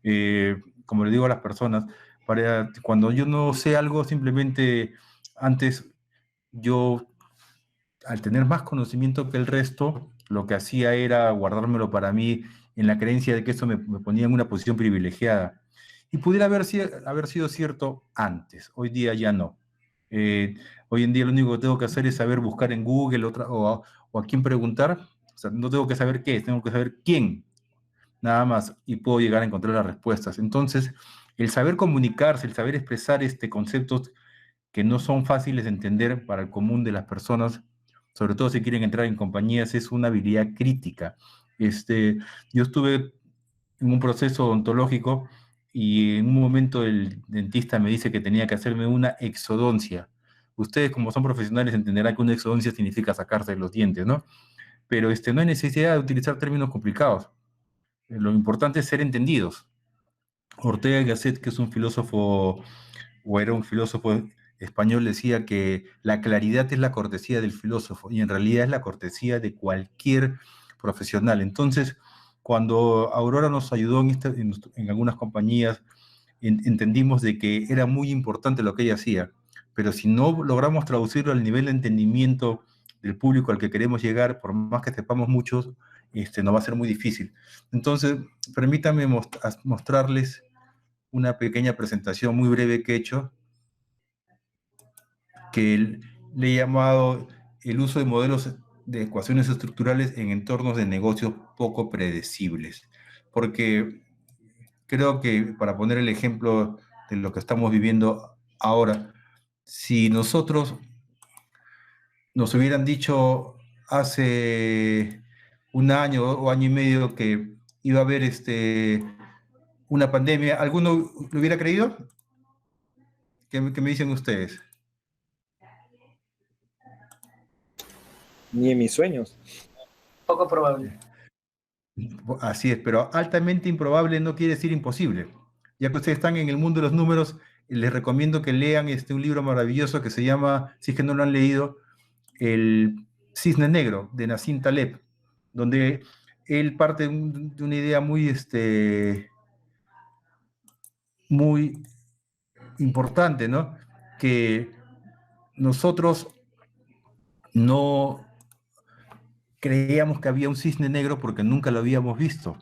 sino, como le digo a las personas, cuando yo no sé algo, simplemente antes yo, al tener más conocimiento que el resto, lo que hacía era guardármelo para mí en la creencia de que eso me ponía en una posición privilegiada. Y pudiera haber sido cierto antes, hoy día ya no. Hoy en día lo único que tengo que hacer es saber buscar en Google o a quién preguntar. O sea, no tengo que saber qué es, tengo que saber quién, nada más, y puedo llegar a encontrar las respuestas. Entonces, el saber comunicarse, el saber expresar conceptos que no son fáciles de entender para el común de las personas, sobre todo si quieren entrar en compañías, es una habilidad crítica. Yo estuve en un proceso odontológico y en un momento el dentista me dice que tenía que hacerme una exodoncia. Ustedes, como son profesionales, entenderán que una exodoncia significa sacarse los dientes, ¿no? Pero no hay necesidad de utilizar términos complicados. Lo importante es ser entendidos. Ortega y Gasset, que es un filósofo, o era un filósofo español, decía que la claridad es la cortesía del filósofo, y en realidad es la cortesía de cualquier profesional. Entonces, cuando Aurora nos ayudó en algunas compañías, entendimos de que era muy importante lo que ella hacía, pero si no logramos traducirlo al nivel de entendimiento del público al que queremos llegar, por más que sepamos muchos, nos va a ser muy difícil. Entonces, permítanme mostrarles una pequeña presentación muy breve que he hecho, que le he llamado el uso de modelos de ecuaciones estructurales en entornos de negocios poco predecibles. Porque creo que, para poner el ejemplo de lo que estamos viviendo ahora, si nosotros nos hubieran dicho hace un año o año y medio que iba a haber una pandemia, ¿alguno lo hubiera creído? ¿Qué me dicen ustedes? Ni en mis sueños. Poco probable. Así es, pero altamente improbable no quiere decir imposible. Ya que ustedes están en el mundo de los números, les recomiendo que lean un libro maravilloso que se llama, si es que no lo han leído, El Cisne Negro, de Nassim Taleb, donde él parte de una idea muy importante, ¿no? Que nosotros no creíamos que había un cisne negro porque nunca lo habíamos visto,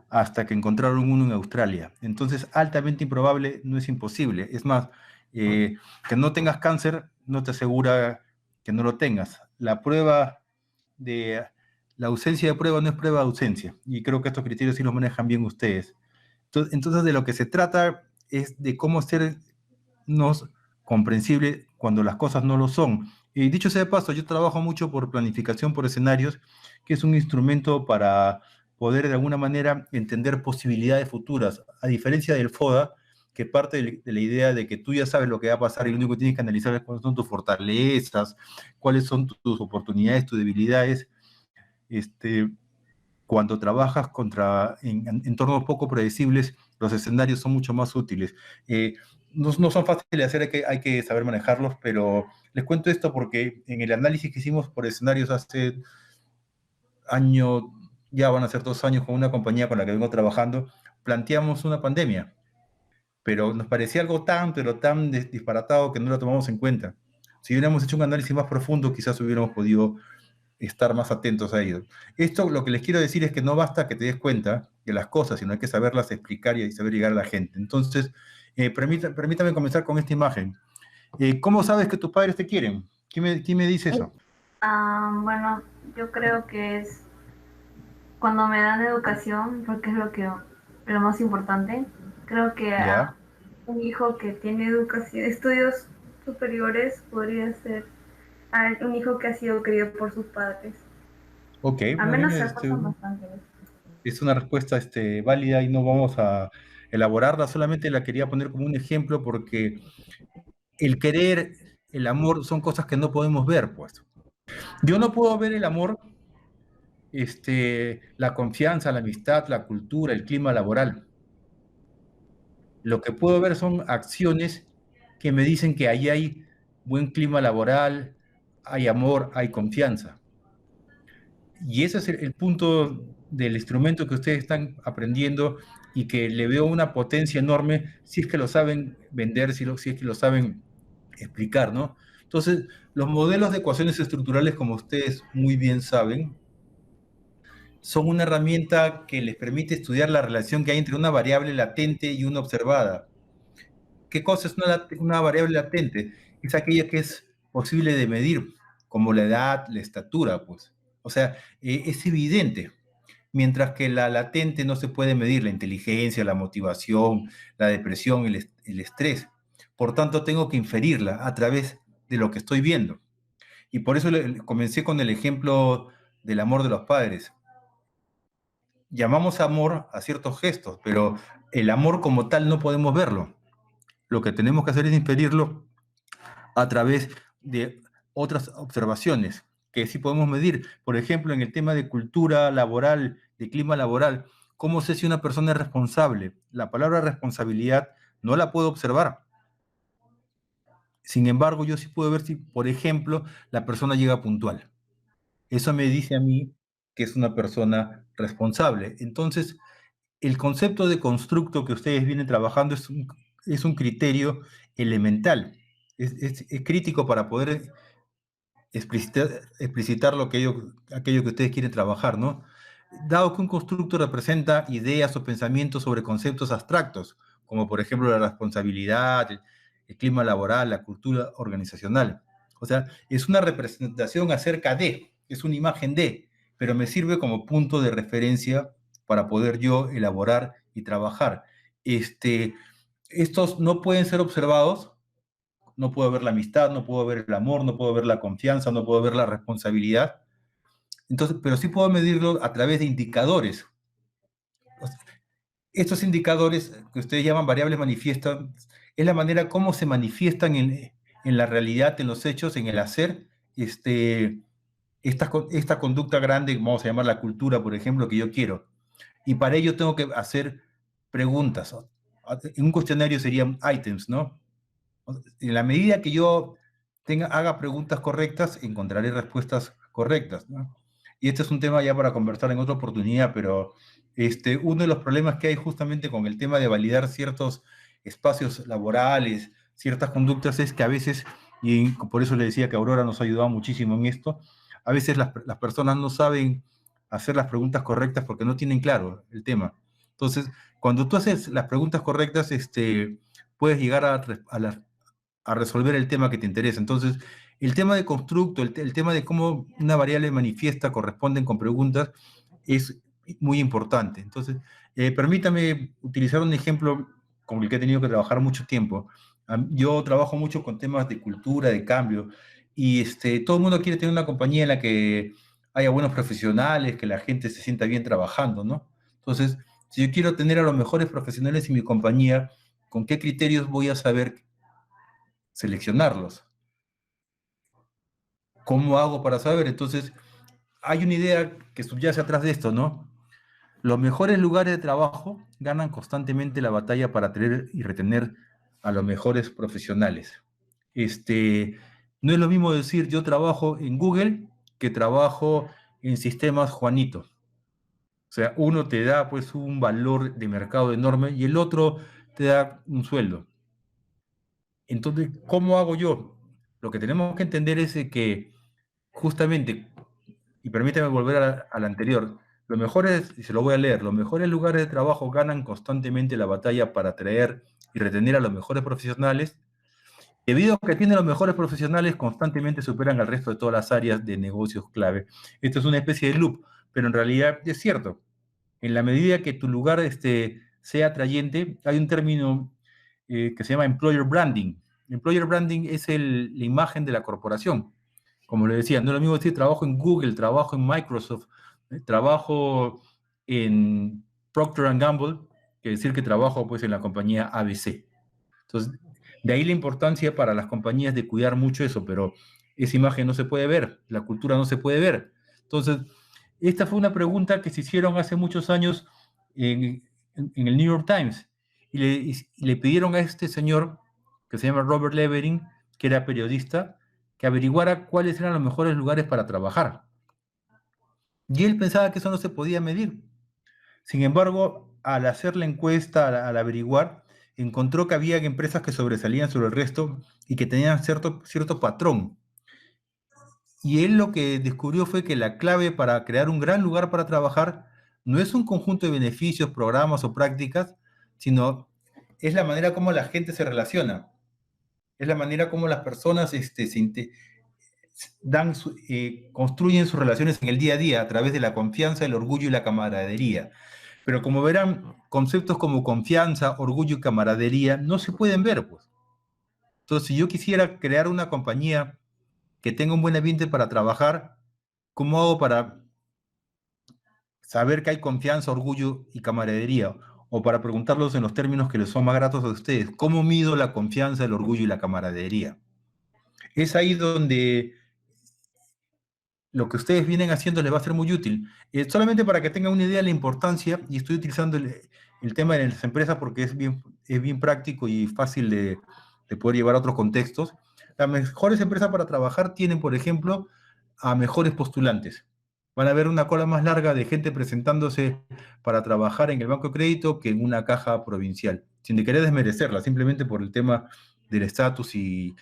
hasta que encontraron uno en Australia. Entonces, altamente improbable no es imposible. Es más, que no tengas cáncer no te asegura que no lo tengas. La ausencia de prueba no es prueba de ausencia. Y creo que estos criterios sí los manejan bien ustedes. Entonces, de lo que se trata es de cómo sernos comprensible cuando las cosas no lo son. Y dicho sea de paso, yo trabajo mucho por planificación por escenarios, que es un instrumento para poder de alguna manera entender posibilidades futuras, a diferencia del FODA, que parte de la idea de que tú ya sabes lo que va a pasar y lo único que tienes que analizar es cuáles son tus fortalezas, cuáles son tus oportunidades, tus debilidades. Cuando trabajas en entornos poco predecibles, los escenarios son mucho más útiles. No son fáciles de hacer, hay que saber manejarlos, pero les cuento esto porque en el análisis que hicimos por escenarios hace año, ya van a ser 2 años, con una compañía con la que vengo trabajando, planteamos una pandemia, pero nos parecía algo pero tan disparatado que no lo tomamos en cuenta. Si hubiéramos hecho un análisis más profundo, quizás hubiéramos podido estar más atentos a ello. Esto, lo que les quiero decir es que no basta que te des cuenta de las cosas, sino hay que saberlas explicar y saber llegar a la gente. Entonces, permítame comenzar con esta imagen. ¿Cómo sabes que tus padres te quieren? ¿Quién me dice eso? Bueno, yo creo que es cuando me dan educación, porque es lo más importante. Creo que un hijo que tiene educación, estudios superiores, podría ser un hijo que ha sido criado por sus padres. Ok, al menos se esfuerzan bastante. Es una respuesta válida y no vamos a elaborarla, solamente la quería poner como un ejemplo porque el querer, el amor son cosas que no podemos ver, pues. Yo no puedo ver el amor, la confianza, la amistad, la cultura, el clima laboral. Lo que puedo ver son acciones que me dicen que ahí hay buen clima laboral, hay amor, hay confianza. Y ese es el punto del instrumento que ustedes están aprendiendo y que le veo una potencia enorme si es que lo saben vender, si es que lo saben explicar, ¿no? Entonces, los modelos de ecuaciones estructurales, como ustedes muy bien saben, son una herramienta que les permite estudiar la relación que hay entre una variable latente y una observada. ¿Qué cosa es una variable latente? Es aquella que es posible de medir, como la edad, la estatura, pues. O sea, es evidente. Mientras que la latente no se puede medir, la inteligencia, la motivación, la depresión, el estrés. Por tanto, tengo que inferirla a través de lo que estoy viendo. Y por eso comencé con el ejemplo del amor de los padres. Llamamos amor a ciertos gestos, pero el amor como tal no podemos verlo. Lo que tenemos que hacer es inferirlo a través de otras observaciones que sí podemos medir. Por ejemplo, en el tema de cultura laboral, de clima laboral, ¿cómo sé si una persona es responsable? La palabra responsabilidad no la puedo observar. Sin embargo, yo sí puedo ver si, por ejemplo, la persona llega puntual. Eso me dice a mí que es una persona responsable. Entonces, el concepto de constructo que ustedes vienen trabajando es un criterio elemental. Es crítico para poder explicitar aquello que ustedes quieren trabajar, ¿no? Dado que un constructo representa ideas o pensamientos sobre conceptos abstractos, como por ejemplo la responsabilidad, el clima laboral, la cultura organizacional. O sea, es una representación acerca de, es una imagen de, pero me sirve como punto de referencia para poder yo elaborar y trabajar. Estos no pueden ser observados, no puedo ver la amistad, no puedo ver el amor, no puedo ver la confianza, no puedo ver la responsabilidad. Entonces, pero sí puedo medirlo a través de indicadores. Estos indicadores que ustedes llaman variables manifiestas es la manera como se manifiestan en la realidad, en los hechos, en el hacer, esta conducta grande, vamos a llamar la cultura, por ejemplo, que yo quiero. Y para ello tengo que hacer preguntas. En un cuestionario serían ítems, ¿no? En la medida que yo haga preguntas correctas, encontraré respuestas correctas, ¿no? Y este es un tema ya para conversar en otra oportunidad, pero uno de los problemas que hay justamente con el tema de validar ciertos espacios laborales, ciertas conductas, es que a veces, y por eso le decía que Aurora nos ha ayudado muchísimo en esto, a veces las personas no saben hacer las preguntas correctas porque no tienen claro el tema. Entonces, cuando tú haces las preguntas correctas, puedes llegar a resolver el tema que te interesa. Entonces, el tema de constructo, el tema de cómo una variable manifiesta corresponden con preguntas es muy importante. Entonces, permítame utilizar un ejemplo con el que he tenido que trabajar mucho tiempo. Yo trabajo mucho con temas de cultura, de cambio, y todo el mundo quiere tener una compañía en la que haya buenos profesionales, que la gente se sienta bien trabajando, ¿no? Entonces, si yo quiero tener a los mejores profesionales en mi compañía, ¿con qué criterios voy a saber seleccionarlos? ¿Cómo hago para saber? Entonces, hay una idea que subyace atrás de esto, ¿no? Los mejores lugares de trabajo ganan constantemente la batalla para tener y retener a los mejores profesionales. No es lo mismo decir yo trabajo en Google que trabajo en sistemas Juanito. O sea, uno te da pues un valor de mercado enorme y el otro te da un sueldo. Entonces, ¿cómo hago yo? Lo que tenemos que entender es que justamente, y permítame volver al anterior, los mejores, y se lo voy a leer, los mejores lugares de trabajo ganan constantemente la batalla para atraer y retener a los mejores profesionales. Debido a que tienen los mejores profesionales, constantemente superan al resto de todas las áreas de negocios clave. Esto es una especie de loop, pero en realidad es cierto. En la medida que tu lugar sea atrayente, hay un término que se llama employer branding. Employer branding es la imagen de la corporación. Como le decía, no es lo mismo decir trabajo en Google, trabajo en Microsoft, trabajo en Procter & Gamble, que decir que trabajo pues, en la compañía ABC. Entonces, de ahí la importancia para las compañías de cuidar mucho eso, pero esa imagen no se puede ver, la cultura no se puede ver. Entonces, esta fue una pregunta que se hicieron hace muchos años en el New York Times y le pidieron a este señor, que se llama Robert Levering, que era periodista, que averiguara cuáles eran los mejores lugares para trabajar. Y él pensaba que eso no se podía medir. Sin embargo, al hacer la encuesta, al averiguar, encontró que había empresas que sobresalían sobre el resto y que tenían cierto patrón. Y él lo que descubrió fue que la clave para crear un gran lugar para trabajar no es un conjunto de beneficios, programas o prácticas, sino es la manera como la gente se relaciona. Es la manera como las personas construyen sus relaciones en el día a día a través de la confianza, el orgullo y la camaradería. Pero como verán, conceptos como confianza, orgullo y camaradería no se pueden ver, pues. Entonces, si yo quisiera crear una compañía que tenga un buen ambiente para trabajar, ¿cómo hago para saber que hay confianza, orgullo y camaradería? O para preguntarlos en los términos que les son más gratos a ustedes, ¿cómo mido la confianza, el orgullo y la camaradería? Es ahí donde lo que ustedes vienen haciendo les va a ser muy útil. Solamente para que tengan una idea de la importancia, y estoy utilizando el tema de las empresas porque es bien práctico y fácil de poder llevar a otros contextos. Las mejores empresas para trabajar tienen, por ejemplo, a mejores postulantes. Van a ver una cola más larga de gente presentándose para trabajar en el banco de crédito que en una caja provincial, sin querer desmerecerla, simplemente por el tema del estatus y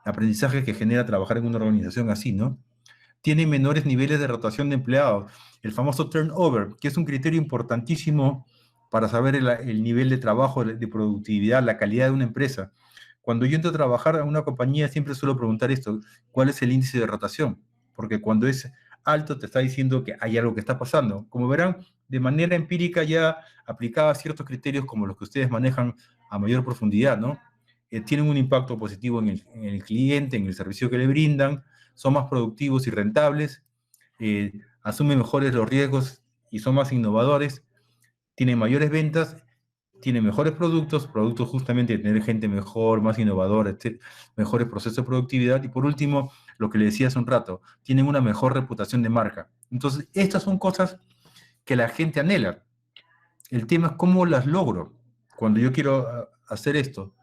aprendizaje que genera trabajar en una organización así, ¿no? Tiene menores niveles de rotación de empleados, el famoso turnover, que es un criterio importantísimo para saber el nivel de trabajo, de productividad, la calidad de una empresa. Cuando yo entro a trabajar en una compañía, siempre suelo preguntar esto: ¿cuál es el índice de rotación? Porque cuando es alto te está diciendo que hay algo que está pasando. Como verán, de manera empírica ya aplicaba ciertos criterios como los que ustedes manejan a mayor profundidad, ¿no? Tienen un impacto positivo en el cliente, en el servicio que le brindan, son más productivos y rentables, asumen mejores los riesgos y son más innovadores, tienen mayores ventas, tienen mejores productos justamente de tener gente mejor, más innovadora, mejores procesos de productividad, y por último, lo que le decía hace un rato, tienen una mejor reputación de marca. Entonces, estas son cosas que la gente anhela. El tema es cómo las logro cuando yo quiero hacer esto.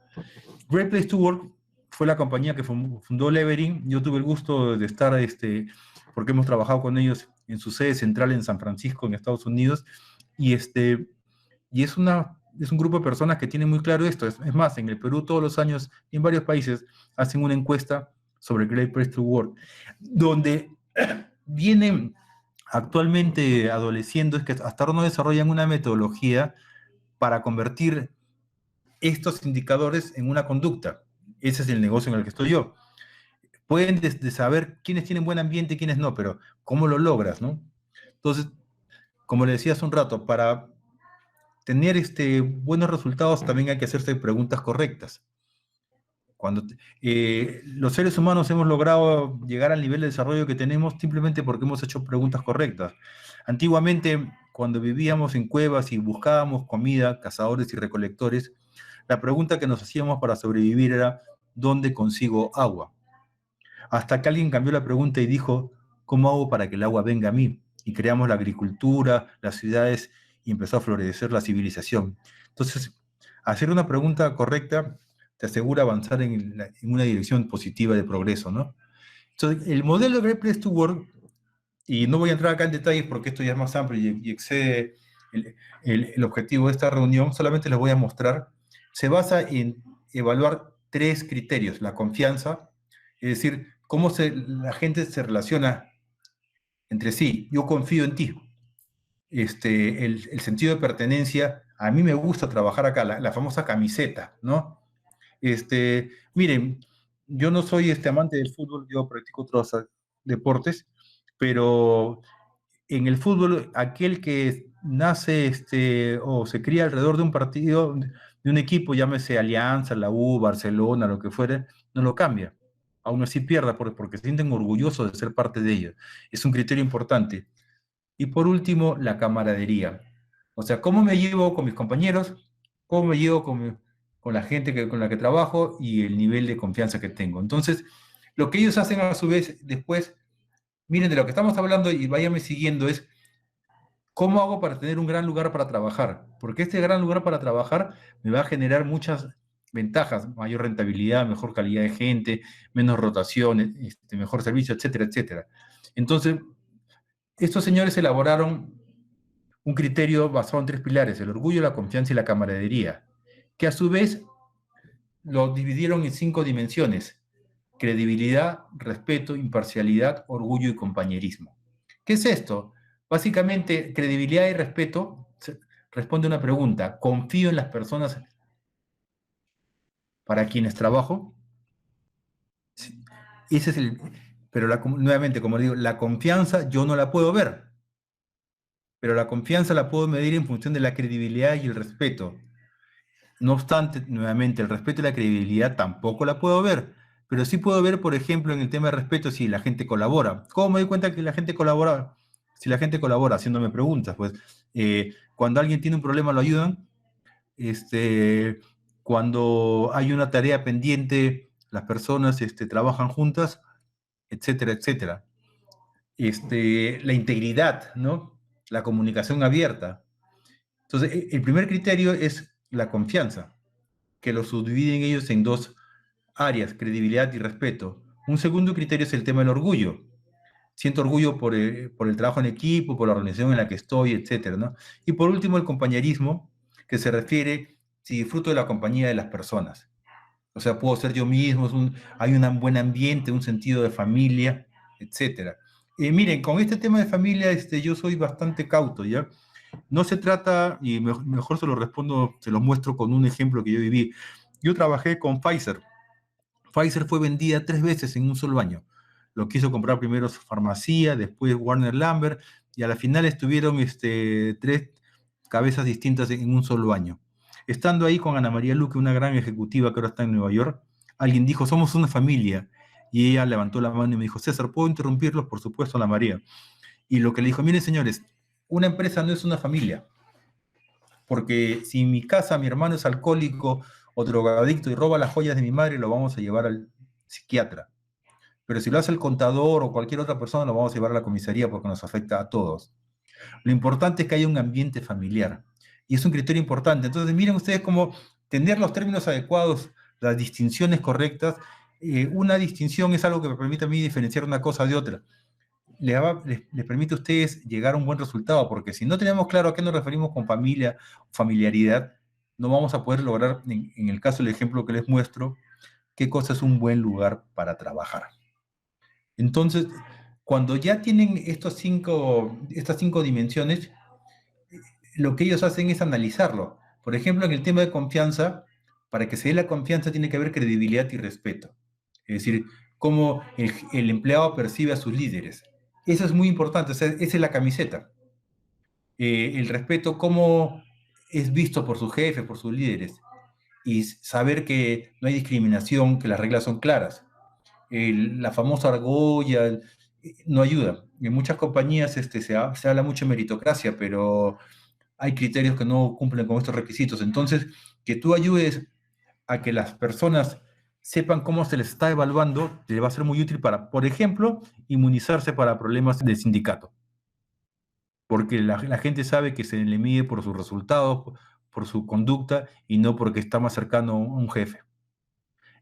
Great Place to Work fue la compañía que fundó Levering. Yo tuve el gusto de estar, porque hemos trabajado con ellos en su sede central en San Francisco, en Estados Unidos, y es un grupo de personas que tienen muy claro esto. Es más, en el Perú todos los años, en varios países, hacen una encuesta sobre Great Place to Work, donde vienen actualmente adoleciendo, es que hasta ahora no desarrollan una metodología para convertir estos indicadores en una conducta. Ese es el negocio en el que estoy yo. Pueden saber quiénes tienen buen ambiente y quiénes no, pero ¿cómo lo logras, no? Entonces, como le decía hace un rato, para tener buenos resultados también hay que hacerse preguntas correctas. Cuando los seres humanos hemos logrado llegar al nivel de desarrollo que tenemos simplemente porque hemos hecho preguntas correctas. Antiguamente, cuando vivíamos en cuevas y buscábamos comida, cazadores y recolectores, la pregunta que nos hacíamos para sobrevivir era: ¿dónde consigo agua? Hasta que alguien cambió la pregunta y dijo: ¿cómo hago para que el agua venga a mí? Y creamos la agricultura, las ciudades, y empezó a florecer la civilización. Entonces, hacer una pregunta correcta te asegura avanzar en una dirección positiva de progreso, ¿no? Entonces, el modelo de Great Place to Work, y no voy a entrar acá en detalles porque esto ya es más amplio y excede el objetivo de esta reunión, solamente les voy a mostrar, se basa en evaluar 3 criterios: la confianza, es decir, cómo la gente se relaciona entre sí. Yo confío en ti. El sentido de pertenencia, a mí me gusta trabajar acá, la famosa camiseta, ¿no? Miren, yo no soy amante del fútbol, yo practico otros deportes, pero en el fútbol, aquel que nace o se cría alrededor de un partido, de un equipo, llámese Alianza, la U, Barcelona, lo que fuere, no lo cambia. Aún así pierda porque se sienten orgullosos de ser parte de ello. Es un criterio importante. Y por último, la camaradería. O sea, ¿cómo me llevo con mis compañeros? ¿Cómo me llevo con la gente con la que trabajo? Y el nivel de confianza que tengo. Entonces, lo que ellos hacen a su vez después, miren, de lo que estamos hablando y váyanme siguiendo, es ¿cómo hago para tener un gran lugar para trabajar? Porque este gran lugar para trabajar me va a generar muchas ventajas: mayor rentabilidad, mejor calidad de gente, menos rotación, mejor servicio, etcétera, etcétera. Entonces, estos señores elaboraron un criterio basado en 3 pilares: el orgullo, la confianza y la camaradería, que a su vez lo dividieron en 5 dimensiones: credibilidad, respeto, imparcialidad, orgullo y compañerismo. ¿Qué es esto? Básicamente, credibilidad y respeto responde a una pregunta: ¿confío en las personas para quienes trabajo? Sí. Ese es pero nuevamente, como digo, la confianza yo no la puedo ver, pero la confianza la puedo medir en función de la credibilidad y el respeto. No obstante, nuevamente, el respeto y la credibilidad tampoco la puedo ver, pero sí puedo ver, por ejemplo, en el tema de respeto, si la gente colabora. ¿Cómo me doy cuenta que la gente colabora? Si la gente colabora haciéndome preguntas, pues cuando alguien tiene un problema lo ayudan, cuando hay una tarea pendiente, las personas trabajan juntas, etcétera, etcétera. La integridad, ¿no? La comunicación abierta. Entonces, el primer criterio es la confianza, que lo subdividen ellos en 2 áreas: credibilidad y respeto. Un segundo criterio es el tema del orgullo. Siento orgullo por el trabajo en equipo, por la organización en la que estoy, etcétera, ¿no? Y por último, el compañerismo, que se refiere si disfruto de la compañía de las personas. O sea, puedo ser yo mismo, hay un buen ambiente, un sentido de familia, etcétera. Miren, con este tema de familia, yo soy bastante cauto, ¿ya? No se trata, y mejor se lo respondo, se lo muestro con un ejemplo que yo viví. Yo trabajé con Pfizer. Pfizer fue vendida 3 veces en un solo año. Lo quiso comprar primero Farmacia, después Warner Lambert, y a la final estuvieron 3 cabezas distintas en un solo año. Estando ahí con Ana María Luque, una gran ejecutiva que ahora está en Nueva York, alguien dijo: somos una familia. Y ella levantó la mano y me dijo: César, ¿puedo interrumpirlos? Por supuesto, Ana María. Y lo que le dijo: miren, señores, una empresa no es una familia, porque si en mi casa mi hermano es alcohólico o drogadicto y roba las joyas de mi madre, lo vamos a llevar al psiquiatra. Pero si lo hace el contador o cualquier otra persona, lo vamos a llevar a la comisaría porque nos afecta a todos. Lo importante es que haya un ambiente familiar. Y es un criterio importante. Entonces, miren ustedes cómo tener los términos adecuados, las distinciones correctas. Una distinción es algo que me permite a mí diferenciar una cosa de otra. Les permite a ustedes llegar a un buen resultado, porque si no tenemos claro a qué nos referimos con familia, familiaridad, no vamos a poder lograr, en el caso del ejemplo que les muestro, qué cosa es un buen lugar para trabajar. Entonces, cuando ya tienen estas 5 dimensiones, lo que ellos hacen es analizarlo. Por ejemplo, en el tema de confianza, para que se dé la confianza tiene que haber credibilidad y respeto. Es decir, cómo el empleado percibe a sus líderes. Eso es muy importante, o sea, esa es la camiseta. El respeto, cómo es visto por su jefe, por sus líderes. Y saber que no hay discriminación, que las reglas son claras. La famosa argolla no ayuda. En muchas compañías se habla mucho de meritocracia, pero hay criterios que no cumplen con estos requisitos. Entonces, que tú ayudes a que las personas sepan cómo se les está evaluando, le va a ser muy útil para, por ejemplo, inmunizarse para problemas de sindicato. Porque la gente sabe que se le mide por sus resultados, por su conducta, y no porque está más cercano a un jefe.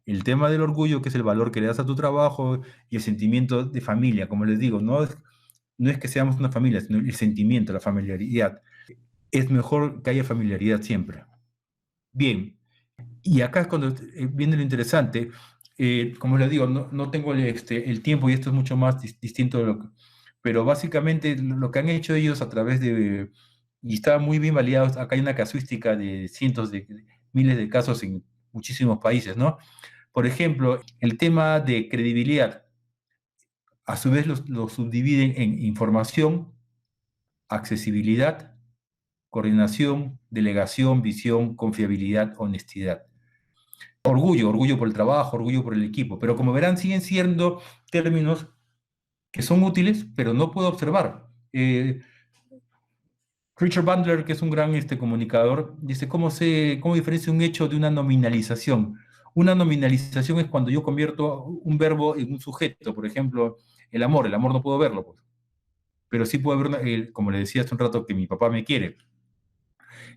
El tema del orgullo, que es el valor que le das a tu trabajo, y el sentimiento de familia, como les digo, no es que seamos una familia, sino el sentimiento, la familiaridad. Es mejor que haya familiaridad siempre. Bien, y acá es cuando viene lo interesante. Como les digo, no tengo el tiempo, y esto es mucho más distinto de lo que... Pero básicamente lo que han hecho ellos a través de... Y está muy bien validado. Acá hay una casuística de cientos de miles de casos en muchísimos países, ¿no? Por ejemplo, el tema de credibilidad, a su vez lo subdividen en información, accesibilidad, coordinación, delegación, visión, confiabilidad, honestidad. Orgullo por el trabajo, orgullo por el equipo, pero como verán, siguen siendo términos que son útiles, pero no puedo observar. Richard Bandler, que es un gran comunicador, dice: ¿cómo diferencia un hecho de una nominalización? Una nominalización es cuando yo convierto un verbo en un sujeto. Por ejemplo, el amor no puedo verlo, pues. Pero sí puedo ver, como le decía hace un rato, que mi papá me quiere.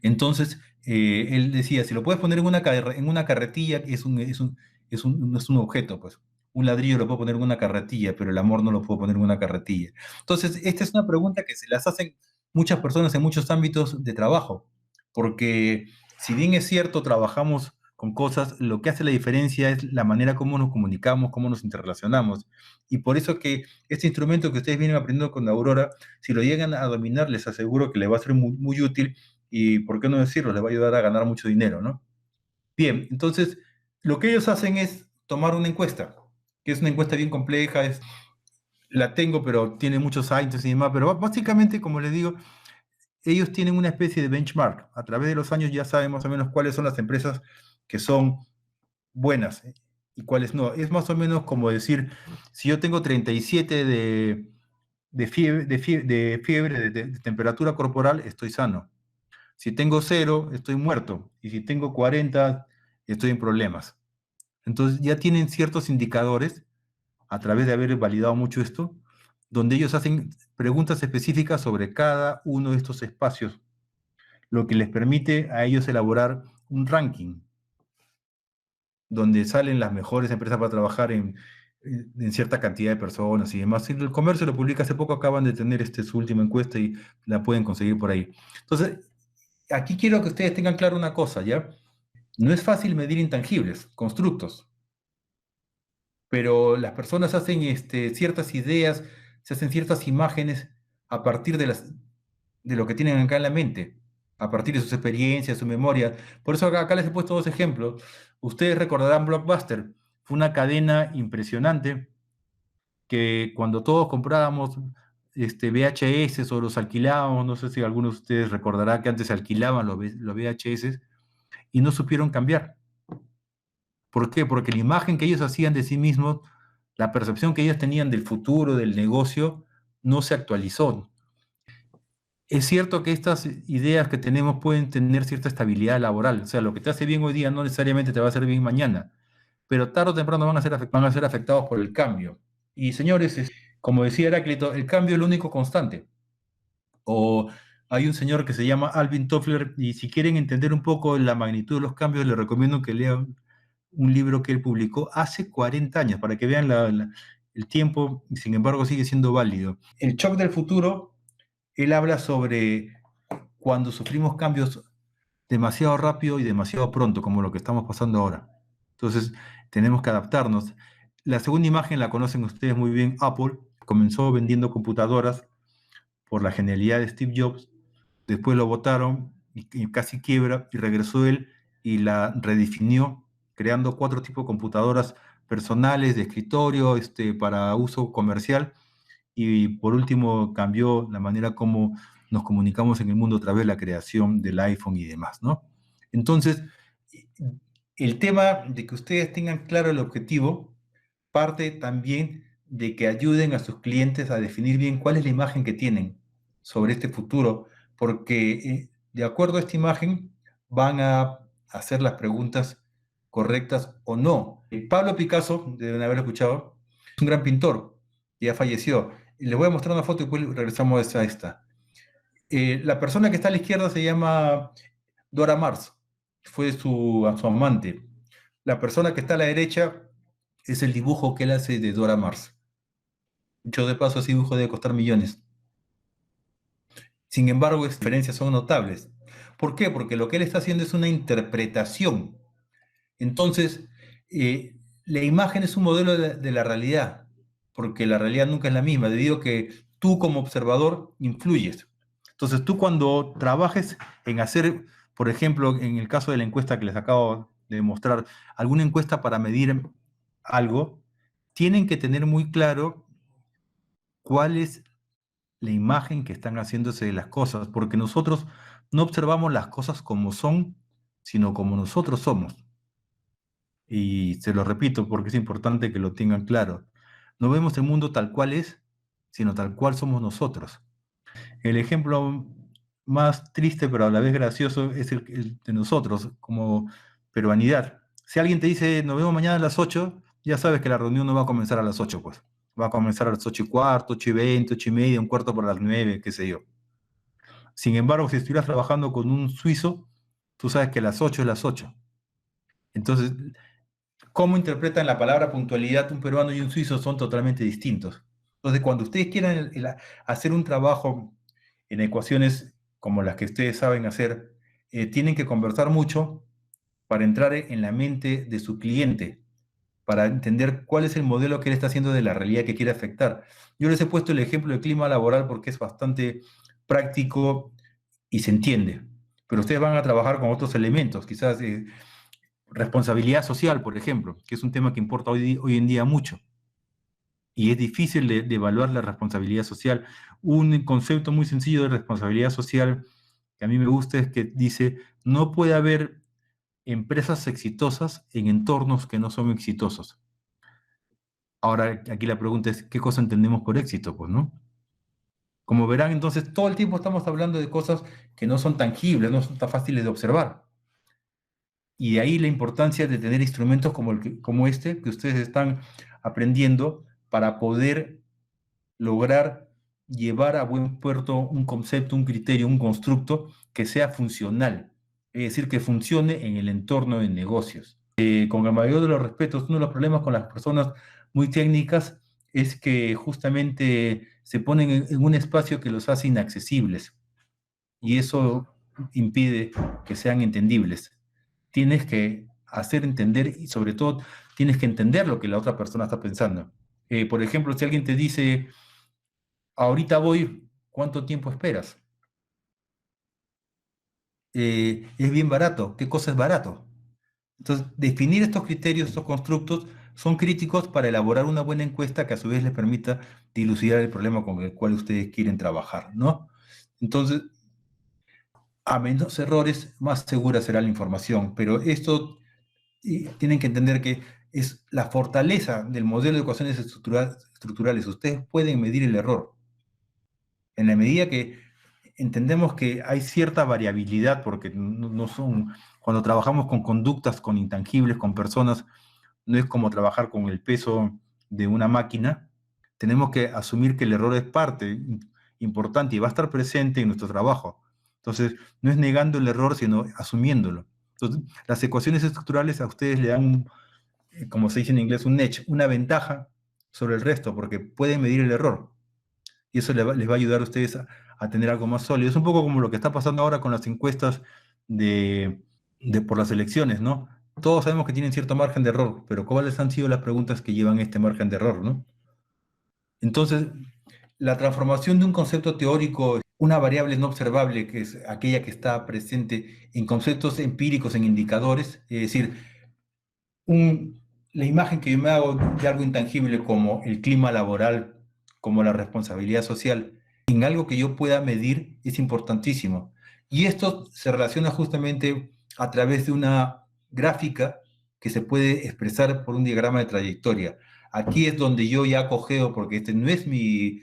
Entonces, él decía: si lo puedes poner en una carretilla, es un objeto, pues. Un ladrillo lo puedo poner en una carretilla, pero el amor no lo puedo poner en una carretilla. Entonces, esta es una pregunta que se las hacen muchas personas en muchos ámbitos de trabajo, porque si bien es cierto, trabajamos con cosas, lo que hace la diferencia es la manera como nos comunicamos, cómo nos interrelacionamos. Y por eso que este instrumento que ustedes vienen aprendiendo con Aurora, si lo llegan a dominar, les aseguro que les va a ser muy, muy útil y, ¿por qué no decirlo?, les va a ayudar a ganar mucho dinero, ¿no? Bien, entonces, lo que ellos hacen es tomar una encuesta, que es una encuesta bien compleja, la tengo, pero tiene muchos años y demás, pero básicamente, como les digo, ellos tienen una especie de benchmark. A través de los años ya saben más o menos cuáles son las empresas que son buenas y cuáles no. Es más o menos como decir, si yo tengo 37 de temperatura corporal, estoy sano. Si tengo 0, estoy muerto. Y si tengo 40, estoy en problemas. Entonces ya tienen ciertos indicadores, a través de haber validado mucho esto, donde ellos hacen preguntas específicas sobre cada uno de estos espacios, lo que les permite a ellos elaborar un ranking, donde salen las mejores empresas para trabajar en cierta cantidad de personas y demás. El Comercio lo publica hace poco, acaban de tener su última encuesta y la pueden conseguir por ahí. Entonces, aquí quiero que ustedes tengan claro una cosa, ¿ya? No es fácil medir intangibles, constructos, pero las personas hacen ciertas ideas, se hacen ciertas imágenes a partir de lo que tienen acá en la mente, a partir de sus experiencias, su memoria. Por eso acá les he puesto 2 ejemplos. Ustedes recordarán Blockbuster, fue una cadena impresionante que cuando todos comprábamos VHS o los alquilábamos, no sé si algunos de ustedes recordarán que antes se alquilaban los VHS y no supieron cambiar. ¿Por qué? Porque la imagen que ellos hacían de sí mismos, la percepción que ellos tenían del futuro, del negocio, no se actualizó. Es cierto que estas ideas que tenemos pueden tener cierta estabilidad laboral. O sea, lo que te hace bien hoy día no necesariamente te va a hacer bien mañana, pero tarde o temprano van a ser afectados por el cambio. Y señores, como decía Heráclito, el cambio es lo único constante. O hay un señor que se llama Alvin Toffler, y si quieren entender un poco la magnitud de los cambios, les recomiendo que lean un libro que él publicó hace 40 años, para que vean el tiempo, y sin embargo sigue siendo válido. El shock del futuro, él habla sobre cuando sufrimos cambios demasiado rápido y demasiado pronto, como lo que estamos pasando ahora. Entonces, tenemos que adaptarnos. La segunda imagen la conocen ustedes muy bien. Apple comenzó vendiendo computadoras por la genialidad de Steve Jobs, después lo botaron y casi quiebra, y regresó él y la redefinió, creando 4 tipos de computadoras personales, de escritorio, para uso comercial, y por último cambió la manera como nos comunicamos en el mundo a través de la creación del iPhone y demás, ¿no? Entonces, el tema de que ustedes tengan claro el objetivo parte también de que ayuden a sus clientes a definir bien cuál es la imagen que tienen sobre este futuro, porque de acuerdo a esta imagen van a hacer las preguntas correctas o no. Pablo Picasso, deben haber escuchado, es un gran pintor, ya falleció. Les voy a mostrar una foto y después regresamos a esta. La persona que está a la izquierda se llama Dora Mars, fue su amante. La persona que está a la derecha es el dibujo que él hace de Dora Mars. Dicho de paso, ese dibujo debe costar millones. Sin embargo, las diferencias son notables. ¿Por qué? Porque lo que él está haciendo es una interpretación. Entonces, la imagen es un modelo de la realidad, porque la realidad nunca es la misma, debido a que tú como observador influyes. Entonces, tú cuando trabajes en hacer, por ejemplo, en el caso de la encuesta que les acabo de mostrar, alguna encuesta para medir algo, tienen que tener muy claro cuál es la imagen que están haciéndose de las cosas, porque nosotros no observamos las cosas como son, sino como nosotros somos. Y se lo repito porque es importante que lo tengan claro. No vemos el mundo tal cual es, sino tal cual somos nosotros. El ejemplo más triste, pero a la vez gracioso, es el de nosotros, como peruanidad. Si alguien te dice, nos vemos mañana a las 8, ya sabes que la reunión no va a comenzar a las 8, pues. Va a comenzar a las 8:15, 8:20, 8:30, 8:45 para las 9, qué sé yo. Sin embargo, si estuvieras trabajando con un suizo, tú sabes que las 8 es las 8. Entonces, cómo interpretan la palabra puntualidad un peruano y un suizo son totalmente distintos. Entonces, cuando ustedes quieran hacer un trabajo en ecuaciones como las que ustedes saben hacer, tienen que conversar mucho para entrar en la mente de su cliente, para entender cuál es el modelo que él está haciendo de la realidad que quiere afectar. Yo les he puesto el ejemplo del clima laboral porque es bastante práctico y se entiende, pero ustedes van a trabajar con otros elementos, quizás responsabilidad social, por ejemplo, que es un tema que importa hoy en día mucho. Y es difícil de evaluar la responsabilidad social. Un concepto muy sencillo de responsabilidad social que a mí me gusta es que dice, no puede haber empresas exitosas en entornos que no son exitosos. Ahora, aquí la pregunta es, ¿qué cosa entendemos por éxito? Pues, ¿no? Como verán, entonces, todo el tiempo estamos hablando de cosas que no son tangibles, no son tan fáciles de observar. Y de ahí la importancia de tener instrumentos como este que ustedes están aprendiendo para poder lograr llevar a buen puerto un concepto, un criterio, un constructo que sea funcional, es decir, que funcione en el entorno de negocios. Con el mayor de los respetos, uno de los problemas con las personas muy técnicas es que justamente se ponen en un espacio que los hace inaccesibles y eso impide que sean entendibles. Tienes que hacer entender y sobre todo tienes que entender lo que la otra persona está pensando. Por ejemplo, si alguien te dice, ahorita voy, ¿cuánto tiempo esperas? Es bien barato. ¿Qué cosa es barato? Entonces, definir estos criterios, estos constructos, son críticos para elaborar una buena encuesta que a su vez les permita dilucidar el problema con el cual ustedes quieren trabajar, ¿no? Entonces, a menos errores, más segura será la información, pero esto tienen que entender que es la fortaleza del modelo de ecuaciones estructurales. Ustedes pueden medir el error. En la medida que entendemos que hay cierta variabilidad, porque no son, cuando trabajamos con conductas, con intangibles, con personas, no es como trabajar con el peso de una máquina, tenemos que asumir que el error es parte importante y va a estar presente en nuestro trabajo. Entonces, no es negando el error, sino asumiéndolo. Entonces, las ecuaciones estructurales a ustedes le dan, como se dice en inglés, un edge, una ventaja sobre el resto, porque pueden medir el error. Y eso les va a ayudar a ustedes a tener algo más sólido. Es un poco como lo que está pasando ahora con las encuestas por las elecciones, ¿no? Todos sabemos que tienen cierto margen de error, pero ¿cuáles han sido las preguntas que llevan este margen de error, ¿no? Entonces, la transformación de un concepto teórico, una variable no observable, que es aquella que está presente en conceptos empíricos, en indicadores, es decir, la imagen que yo me hago de algo intangible como el clima laboral, como la responsabilidad social, en algo que yo pueda medir es importantísimo. Y esto se relaciona justamente a través de una gráfica que se puede expresar por un diagrama de trayectoria. Aquí es donde yo ya cogeo, porque este no es mi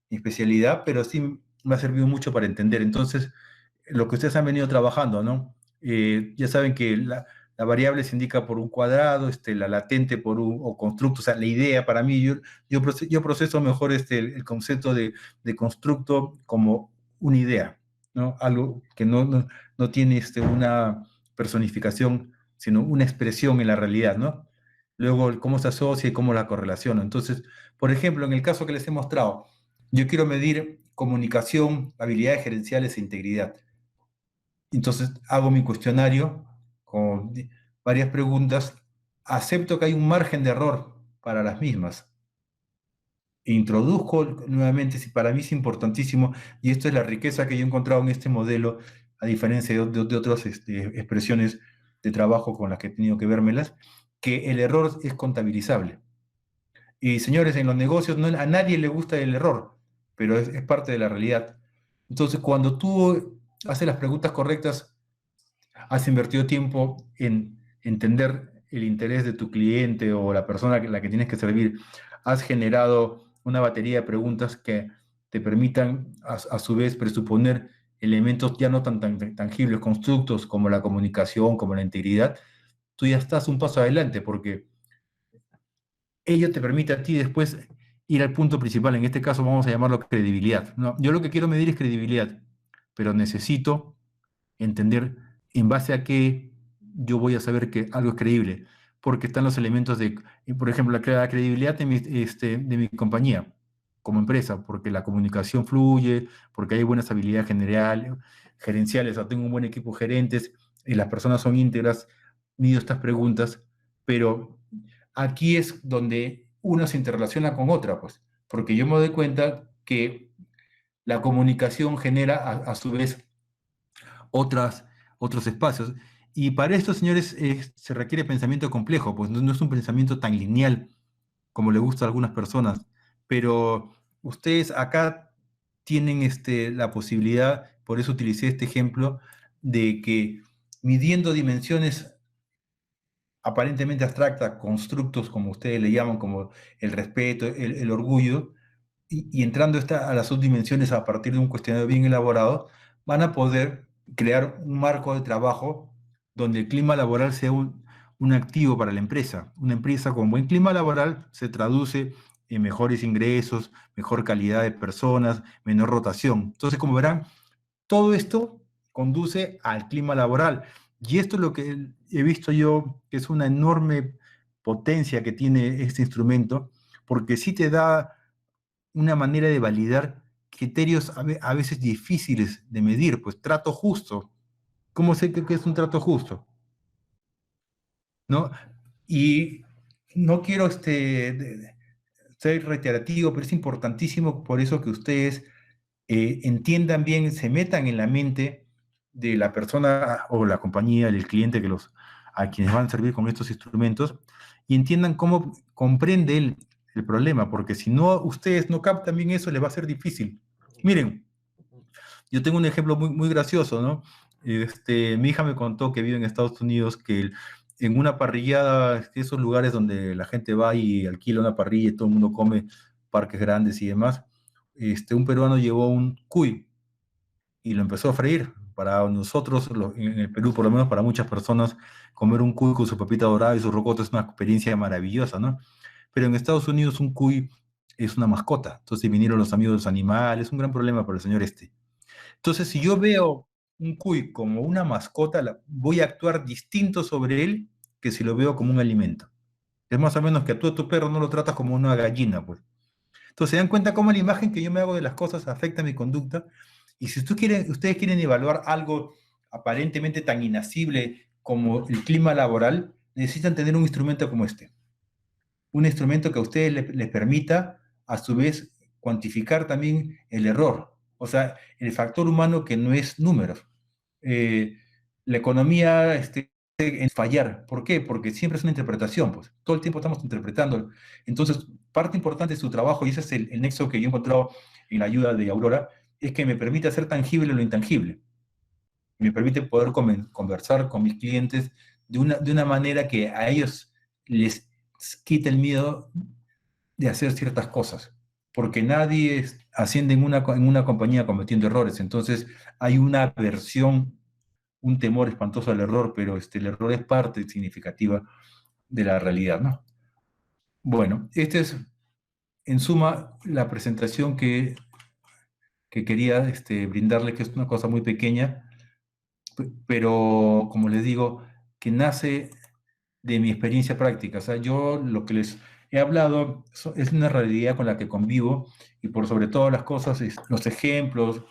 especialidad, pero sí me ha servido mucho para entender. Entonces, lo que ustedes han venido trabajando, ¿no? Ya saben que la variable se indica por un cuadrado, la latente por o constructo, o sea, la idea para mí, yo proceso mejor el concepto de constructo como una idea, ¿no? Algo que no tiene una personificación, sino una expresión en la realidad, ¿no? Luego, cómo se asocia y cómo la correlaciona. Entonces, por ejemplo, en el caso que les he mostrado, yo quiero medir comunicación, habilidades gerenciales e integridad. Entonces, hago mi cuestionario con varias preguntas, acepto que hay un margen de error para las mismas. Introduzco nuevamente, si para mí es importantísimo, y esto es la riqueza que yo he encontrado en este modelo, a diferencia de otras expresiones de trabajo con las que he tenido que vérmelas, que el error es contabilizable. Y señores, en los negocios a nadie le gusta el error, pero es parte de la realidad. Entonces, cuando tú haces las preguntas correctas, has invertido tiempo en entender el interés de tu cliente o la persona a la que tienes que servir, has generado una batería de preguntas que te permitan a su vez presuponer elementos ya no tan tangibles, constructos como la comunicación, como la integridad, tú ya estás un paso adelante porque ello te permite a ti después ir al punto principal. En este caso vamos a llamarlo credibilidad, ¿no? Yo lo que quiero medir es credibilidad, pero necesito entender en base a qué yo voy a saber que algo es creíble, porque están los elementos de, por ejemplo, la credibilidad de mi compañía. como empresa, porque la comunicación fluye, porque hay buenas habilidades gerenciales, o sea, tengo un buen equipo de gerentes y las personas son íntegras, mido estas preguntas, pero aquí es donde una se interrelaciona con otra, pues, porque yo me doy cuenta que la comunicación genera a su vez otros espacios. Y para esto, señores, se requiere pensamiento complejo, pues no es un pensamiento tan lineal como le gusta a algunas personas, pero ustedes acá tienen la posibilidad, por eso utilicé este ejemplo, de que midiendo dimensiones aparentemente abstractas, constructos como ustedes le llaman, como el respeto, el orgullo, y entrando a las subdimensiones a partir de un cuestionario bien elaborado, van a poder crear un marco de trabajo donde el clima laboral sea un activo para la empresa. Una empresa con buen clima laboral se traduce en mejores ingresos, mejor calidad de personas, menor rotación. Entonces, como verán, todo esto conduce al clima laboral. Y esto es lo que he visto yo, que es una enorme potencia que tiene este instrumento, porque sí te da una manera de validar criterios a veces difíciles de medir, pues trato justo. ¿Cómo sé que es un trato justo? ¿No? Y no quiero ser reiterativo, pero es importantísimo por eso que ustedes entiendan bien, se metan en la mente de la persona o la compañía, del cliente a quienes van a servir con estos instrumentos y entiendan cómo comprende el problema, porque si no ustedes no captan bien eso, les va a ser difícil. Miren, yo tengo un ejemplo muy gracioso, ¿no? Mi hija me contó que vive en Estados Unidos, que en una parrillada, esos lugares donde la gente va y alquila una parrilla y todo el mundo come, parques grandes y demás, un peruano llevó un cuy y lo empezó a freír. Para nosotros, en el Perú, por lo menos para muchas personas, comer un cuy con su papita dorada y su rocoto es una experiencia maravillosa, ¿no? Pero en Estados Unidos un cuy es una mascota. Entonces vinieron los amigos de los animales, un gran problema para el señor este. Entonces, si yo veo un cuy como una mascota, voy a actuar distinto sobre él que si lo veo como un alimento. Es más o menos que tú a tu perro no lo tratas como una gallina, pues. Entonces, ¿se dan cuenta cómo la imagen que yo me hago de las cosas afecta mi conducta? Y si ustedes quieren evaluar algo aparentemente tan inasible como el clima laboral, necesitan tener un instrumento como este. Un instrumento que a ustedes les permita, a su vez, cuantificar también el error. O sea, el factor humano que no es números. La economía en fallar. ¿Por qué? Porque siempre es una interpretación, pues. Todo el tiempo estamos interpretando. Entonces, parte importante de su trabajo, y ese es el nexo que yo he encontrado en la ayuda de Aurora, es que me permite hacer tangible lo intangible. Me permite poder conversar con mis clientes de una manera que a ellos les quita el miedo de hacer ciertas cosas. Porque nadie asciende en una compañía cometiendo errores. Entonces, hay una aversión, un temor espantoso al error, pero el error es parte significativa de la realidad, ¿no? Bueno, esta es, en suma, la presentación que quería brindarle, que es una cosa muy pequeña, pero, como les digo, que nace de mi experiencia práctica. O sea, yo lo que les he hablado es una realidad con la que convivo y por sobre todas las cosas, los ejemplos,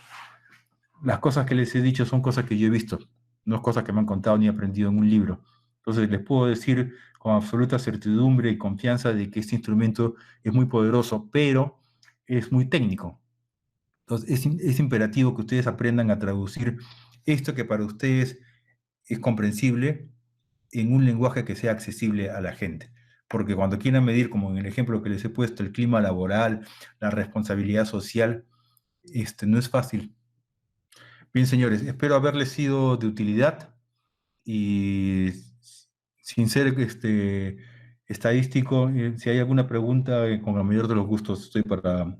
las cosas que les he dicho son cosas que yo he visto, no es cosas que me han contado ni aprendido en un libro. Entonces les puedo decir con absoluta certidumbre y confianza de que este instrumento es muy poderoso, pero es muy técnico. Entonces es imperativo que ustedes aprendan a traducir esto que para ustedes es comprensible en un lenguaje que sea accesible a la gente. Porque cuando quieran medir, como en el ejemplo que les he puesto, el clima laboral, la responsabilidad social, no es fácil. Bien, señores, espero haberles sido de utilidad y sin ser estadístico, si hay alguna pregunta, con el mayor de los gustos estoy para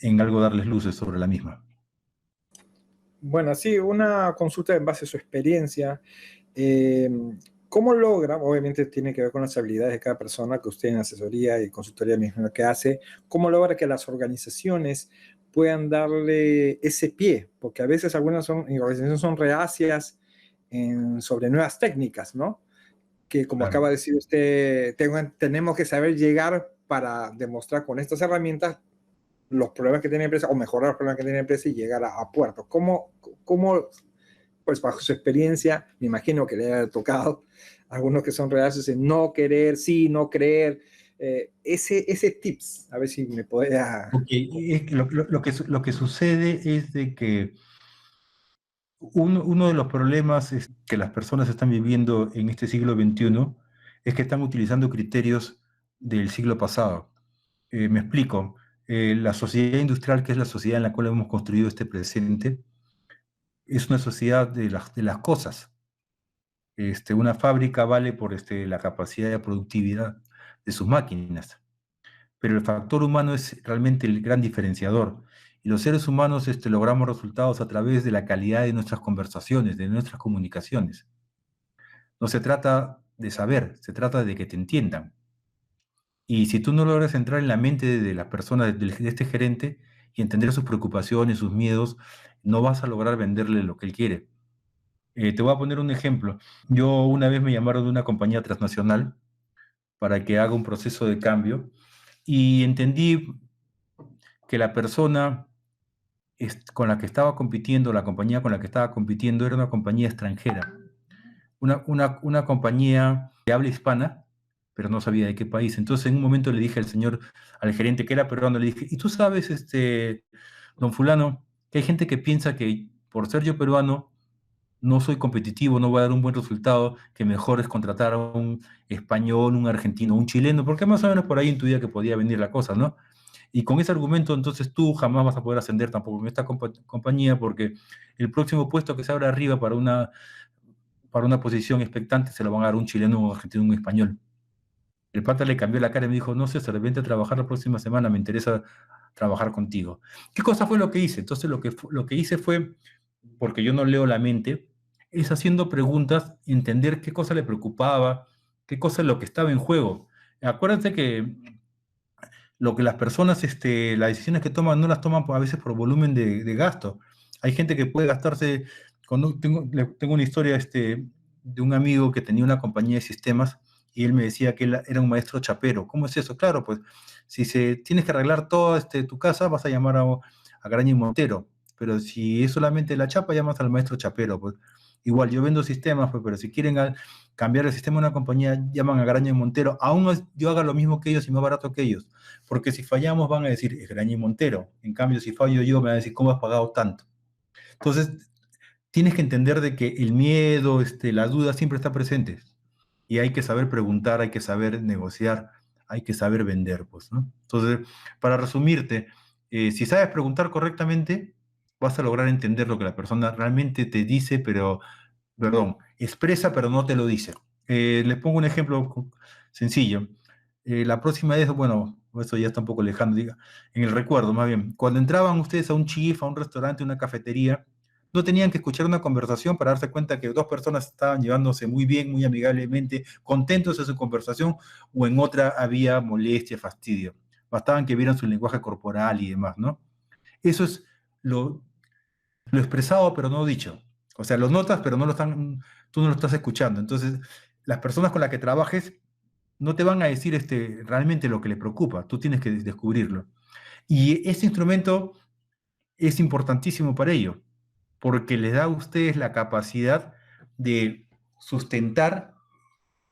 en algo darles luces sobre la misma. Bueno, sí, una consulta en base a su experiencia. ¿Cómo logra, obviamente tiene que ver con las habilidades de cada persona que usted en asesoría y consultoría misma que hace, cómo logra que las organizaciones puedan darle ese pie? Porque a veces algunas organizaciones son reacias sobre nuevas técnicas, ¿no? Que como Claro. acaba de decir usted, tenemos que saber llegar para demostrar con estas herramientas los problemas que tiene la empresa o mejorar los problemas que tiene la empresa y llegar a puerto. ¿Cómo, pues bajo su experiencia, me imagino que le haya tocado algunos que son reales en no querer, sí, no creer, ese tips, a ver si me podría... Okay. Lo que sucede es de que uno de los problemas que las personas están viviendo en este siglo XXI es que están utilizando criterios del siglo pasado. Me explico. La sociedad industrial, que es la sociedad en la cual hemos construido este presente, es una sociedad de las cosas. Una fábrica vale por la capacidad de productividad de sus máquinas, pero el factor humano es realmente el gran diferenciador. Y los seres humanos logramos resultados a través de la calidad de nuestras conversaciones, de nuestras comunicaciones. No se trata de saber, se trata de que te entiendan. Y si tú no logras entrar en la mente de las personas, de este gerente, y entender sus preocupaciones, sus miedos, no vas a lograr venderle lo que él quiere. Te voy a poner un ejemplo. Yo una vez me llamaron de una compañía transnacional para que haga un proceso de cambio y entendí que la persona con la que estaba compitiendo, la compañía con la que estaba compitiendo, era una compañía extranjera. Una compañía de habla hispana, pero no sabía de qué país. Entonces en un momento le dije al gerente que era peruano, le dije, ¿y tú sabes, don fulano, que hay gente que piensa que por ser yo peruano no soy competitivo, no voy a dar un buen resultado, que mejor es contratar a un español, un argentino, un chileno, porque más o menos por ahí intuía que podía venir la cosa, ¿no? Y con ese argumento, entonces tú jamás vas a poder ascender tampoco en esta compañía, porque el próximo puesto que se abra arriba para una posición expectante se lo van a dar un chileno, un argentino, un español. El pata le cambió la cara y me dijo, no sé, vente a trabajar la próxima semana, me interesa trabajar contigo. ¿Qué cosa fue lo que hice? Entonces lo que hice fue, porque yo no leo la mente, es haciendo preguntas, entender qué cosa le preocupaba, qué cosa es lo que estaba en juego. Acuérdense que lo que las personas, las decisiones que toman, no las toman a veces por volumen de gasto. Hay gente que puede gastarse, tengo una historia de un amigo que tenía una compañía de sistemas y él me decía que él era un maestro chapero. ¿Cómo es eso? Claro, pues si tienes que arreglar toda tu casa, vas a llamar a Graña y Montero, pero si es solamente la chapa, llamas al maestro chapero. Pues igual, yo vendo sistemas, pues, pero si quieren cambiar el sistema de una compañía, llaman a Graña y Montero, aún yo haga lo mismo que ellos y más barato que ellos, porque si fallamos van a decir, es Graña y Montero. En cambio, si fallo yo, me van a decir, ¿cómo has pagado tanto? Entonces, tienes que entender de que el miedo, la duda siempre está presente. Y hay que saber preguntar, hay que saber negociar, hay que saber vender, pues, ¿no? Entonces, para resumirte, si sabes preguntar correctamente, vas a lograr entender lo que la persona realmente te dice, expresa, pero no te lo dice. Les pongo un ejemplo sencillo. La próxima vez, bueno, eso ya está un poco lejano, diga, en el recuerdo, más bien, cuando entraban ustedes a un chifa, a un restaurante, a una cafetería, no tenían que escuchar una conversación para darse cuenta que dos personas estaban llevándose muy bien, muy amigablemente, contentos en su conversación, o en otra había molestia, fastidio. Bastaban que vieran su lenguaje corporal y demás, ¿no? Eso es lo expresado, pero no dicho. O sea, lo notas, pero tú no lo estás escuchando. Entonces, las personas con las que trabajes no te van a decir realmente lo que le preocupa. Tú tienes que descubrirlo. Y este instrumento es importantísimo para ello, porque les da a ustedes la capacidad de sustentar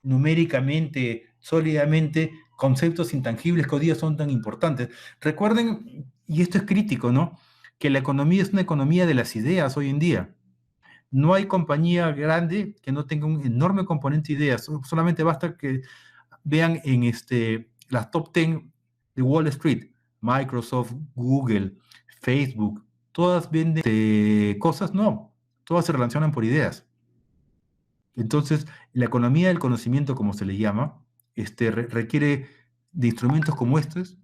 numéricamente, sólidamente, conceptos intangibles que hoy día son tan importantes. Recuerden, y esto es crítico, ¿no?, que la economía es una economía de las ideas hoy en día. No hay compañía grande que no tenga un enorme componente de ideas. Solamente basta que vean en las top 10 de Wall Street, Microsoft, Google, Facebook, todas venden cosas, no, todas se relacionan por ideas. Entonces, la economía del conocimiento, como se le llama, requiere de instrumentos como estos,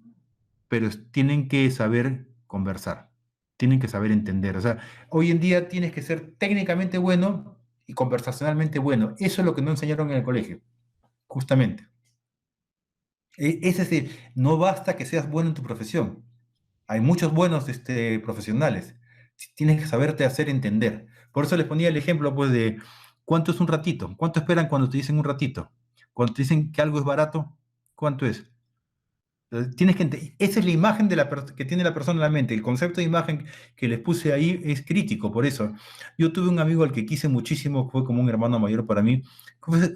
pero tienen que saber conversar, tienen que saber entender. O sea, hoy en día tienes que ser técnicamente bueno y conversacionalmente bueno. Eso es lo que no enseñaron en el colegio, justamente. Es decir, no basta que seas bueno en tu profesión. Hay muchos buenos profesionales. Tienes que saberte hacer entender. Por eso les ponía el ejemplo, pues, de ¿cuánto es un ratito? ¿Cuánto esperan cuando te dicen un ratito? Cuando te dicen que algo es barato, ¿cuánto es? Esa es la imagen que tiene la persona en la mente. El concepto de imagen que les puse ahí es crítico, por eso. Yo tuve un amigo al que quise muchísimo, fue como un hermano mayor para mí,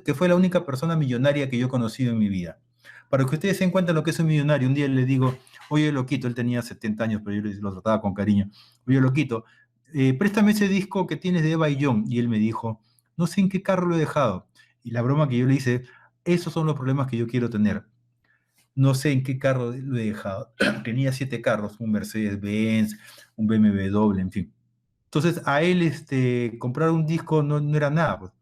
que fue la única persona millonaria que yo he conocido en mi vida. Para que ustedes se den cuenta de lo que es un millonario, un día le digo, oye, loquito, él tenía 70 años, pero yo lo trataba con cariño. Oye, loquito, préstame ese disco que tienes de Eva y John. Y él me dijo, no sé en qué carro lo he dejado. Y la broma que yo le hice, esos son los problemas que yo quiero tener. No sé en qué carro lo he dejado. Tenía 7 carros, un Mercedes-Benz, un BMW, en fin. Entonces, a él comprar un disco no era nada, pues.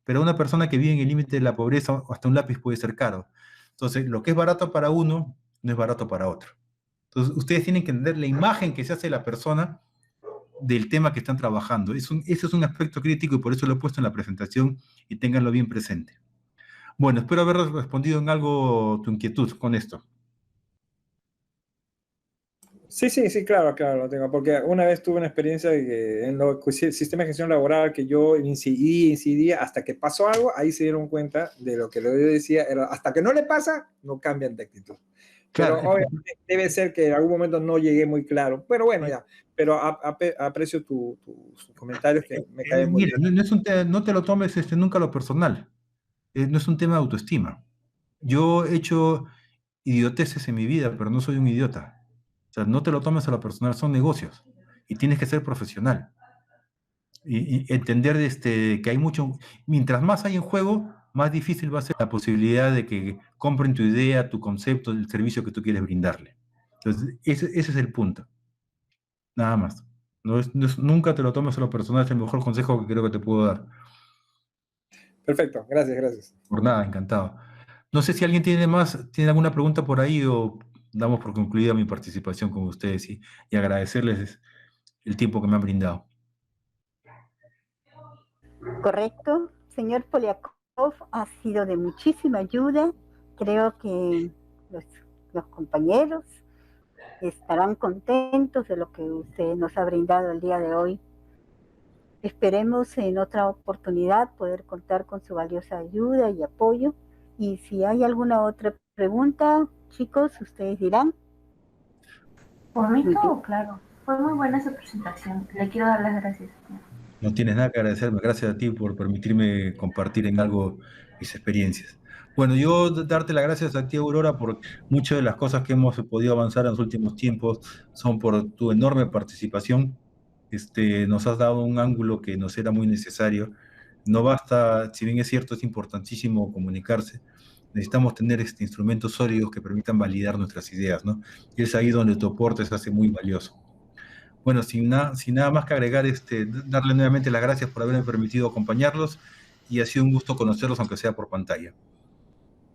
Pero a una persona que vive en el límite de la pobreza, hasta un lápiz puede ser caro. Entonces, lo que es barato para uno, no es barato para otro. Entonces, ustedes tienen que entender la imagen que se hace de la persona del tema que están trabajando. Ese es un aspecto crítico y por eso lo he puesto en la presentación y ténganlo bien presente. Bueno, espero haber respondido en algo tu inquietud con esto. Sí, claro, lo tengo, porque una vez tuve una experiencia de que en los sistemas de gestión laboral que yo incidía, hasta que pasó algo, ahí se dieron cuenta de lo que yo decía, era hasta que no le pasa, no cambian de actitud. Pero claro, obviamente debe ser que en algún momento no llegué muy claro, pero bueno, ya, pero aprecio tus comentarios que me caen muy bien. No te lo tomes nunca lo personal, no es un tema de autoestima. Yo he hecho idioteces en mi vida, pero no soy un idiota. O sea, no te lo tomes a lo personal, son negocios y tienes que ser profesional. Y entender que hay mucho, mientras más hay en juego, más difícil va a ser la posibilidad de que compren tu idea, tu concepto, el servicio que tú quieres brindarle. Entonces, ese es el punto. Nada más. Nunca te lo tomes a lo personal, es el mejor consejo que creo que te puedo dar. Perfecto, gracias. Por nada, encantado. No sé si alguien tiene alguna pregunta por ahí o damos por concluida mi participación con ustedes y agradecerles el tiempo que me han brindado. Correcto, señor Poliakov, ha sido de muchísima ayuda. Creo que los compañeros estarán contentos de lo que usted nos ha brindado el día de hoy. Esperemos en otra oportunidad poder contar con su valiosa ayuda y apoyo. Y si hay alguna otra pregunta, chicos, ustedes dirán. Por mí todo claro. Fue muy buena esa presentación. Le quiero dar las gracias. No tienes nada que agradecerme. Gracias a ti por permitirme compartir en algo mis experiencias. Bueno, yo darte las gracias a ti, Aurora, por muchas de las cosas que hemos podido avanzar en los últimos tiempos son por tu enorme participación. Nos has dado un ángulo que nos era muy necesario. No basta, si bien es cierto, es importantísimo comunicarse, necesitamos tener instrumentos sólidos que permitan validar nuestras ideas, ¿no? Y es ahí donde tu aporte se hace muy valioso. Bueno, sin nada más que agregar, darle nuevamente las gracias por haberme permitido acompañarlos y ha sido un gusto conocerlos, aunque sea por pantalla.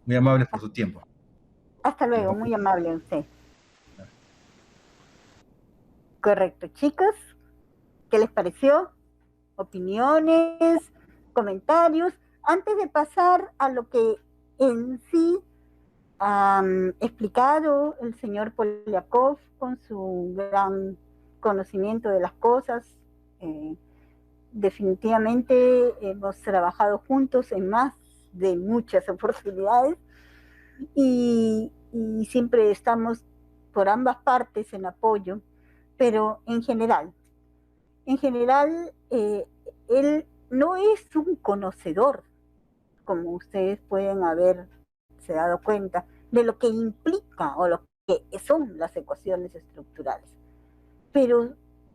Muy amables por su tiempo. Hasta luego, muy amable usted. Correcto, chicos, ¿qué les pareció? Opiniones, comentarios. Antes de pasar a lo que en sí ha explicado el señor Poliakov con su gran conocimiento de las cosas, definitivamente hemos trabajado juntos en más de muchas oportunidades y siempre estamos por ambas partes en apoyo, pero en general, él no es un conocedor, como ustedes pueden haberse dado cuenta, de lo que implica o lo que son las ecuaciones estructurales. Pero